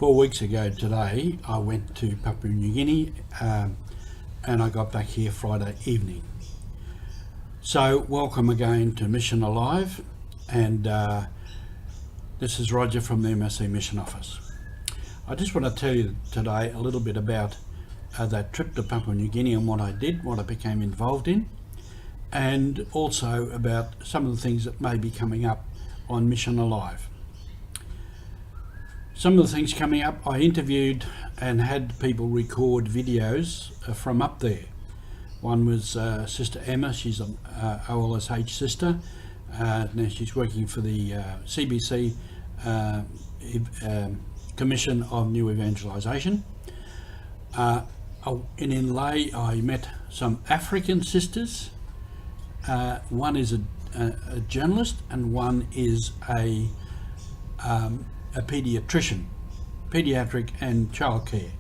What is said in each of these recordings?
4 weeks ago today, I went to Papua New Guinea and I got back here Friday evening. So welcome again to Mission Alive, and this is Roger from the MSC Mission Office. I just want to tell you today a little bit about that trip to Papua New Guinea and what I did, what I became involved in, and also about some of the things that may be coming up on Mission Alive. Some of the things coming up, I interviewed and had people record videos from up there. One was Sister Emma. She's an OLSH sister. Now she's working for the CBC Commission of New Evangelisation. In Inlay, I met some African sisters. One is a journalist and one is a paediatrician, paediatric and childcare.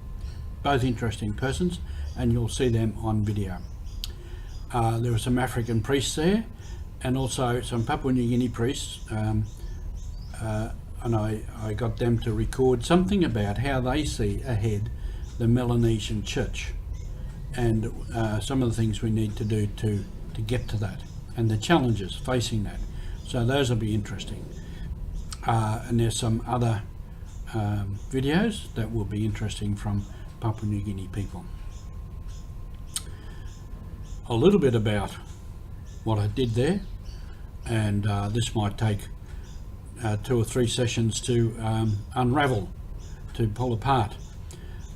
Both interesting persons, and you'll see them on video. There were some African priests there, and also some Papua New Guinea priests, and I got them to record something about how they see ahead the Melanesian church, and some of the things we need to do to get to that, and the challenges facing that. So those will be interesting. And there's some other videos that will be interesting from Papua New Guinea people. A little bit about what I did there, and this might take 2 or 3 sessions to unravel, to pull apart.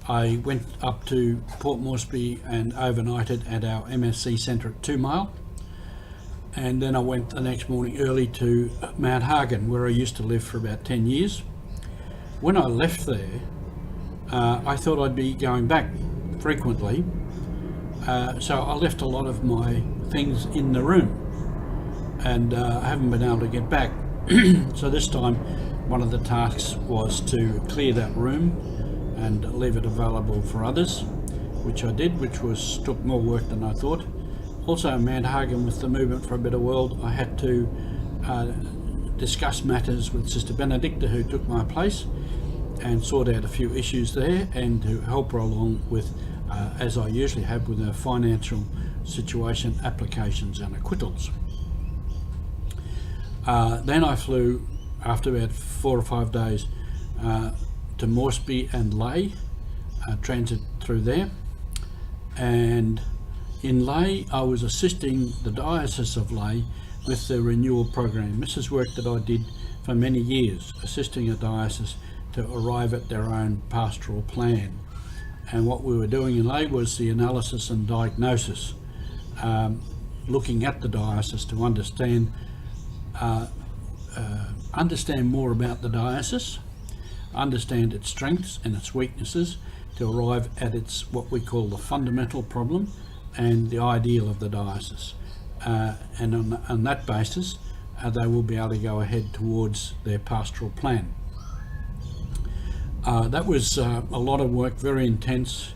I went up to Port Moresby and overnighted at our MSC centre at 2 Mile, and then I went the next morning early to Mount Hagen, where I used to live for about 10 years. When I left there, I thought I'd be going back frequently, so I left a lot of my things in the room, and I haven't been able to get back. So this time one of the tasks was to clear that room and leave it available for others, which I did, which took more work than I thought. Also in Mount Hagen, with the Movement for a Better World, I had to discuss matters with Sister Benedicta, who took my place, and sort out a few issues there, and to help her along with, as I usually have, with her financial situation, applications and acquittals. Then I flew, after about 4 or 5 days, to Moresby and Lay, transit through there, and in Lay I was assisting the Diocese of Lay with the renewal program. This is work that I did for many years, assisting a diocese to arrive at their own pastoral plan. And what we were doing in Lay was the analysis and diagnosis, looking at the diocese to understand more about the diocese, understand its strengths and its weaknesses, to arrive at its, what we call, the fundamental problem and the ideal of the diocese. And on that basis, they will be able to go ahead towards their pastoral plan. That was a lot of work, very intense,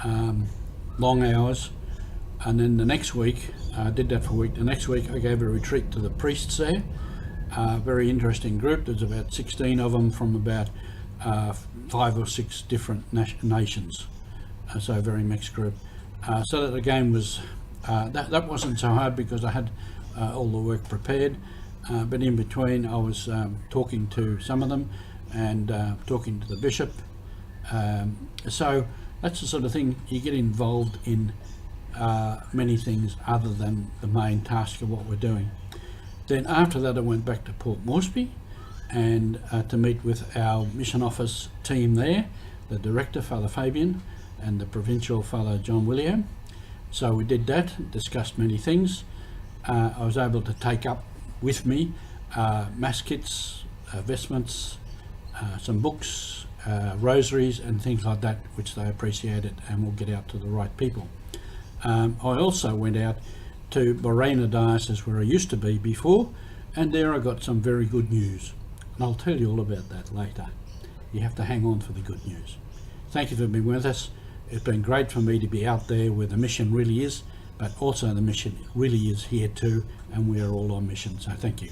long hours. And then the next week, I did that for a week. The next week I gave a retreat to the priests there. Very interesting group. There's about 16 of them from about 5 or 6 different nations. So a very mixed group. So that again was, that wasn't so hard because I had all the work prepared. But in between I was talking to some of them and talking to the bishop. So that's the sort of thing, you get involved in many things other than the main task of what we're doing. Then after that I went back to Port Moresby and to meet with our mission office team there, the director, Father Fabian, and the provincial, Father John William. So we did that, discussed many things. I was able to take up with me mass kits, vestments, some books, rosaries and things like that, which they appreciated and will get out to the right people. I also went out to Morena Diocese, where I used to be before, and there I got some very good news. And I'll tell you all about that later. You have to hang on for the good news. Thank you for being with us. It's been great for me to be out there where the mission really is, but also the mission really is here too, and we are all on mission. So thank you.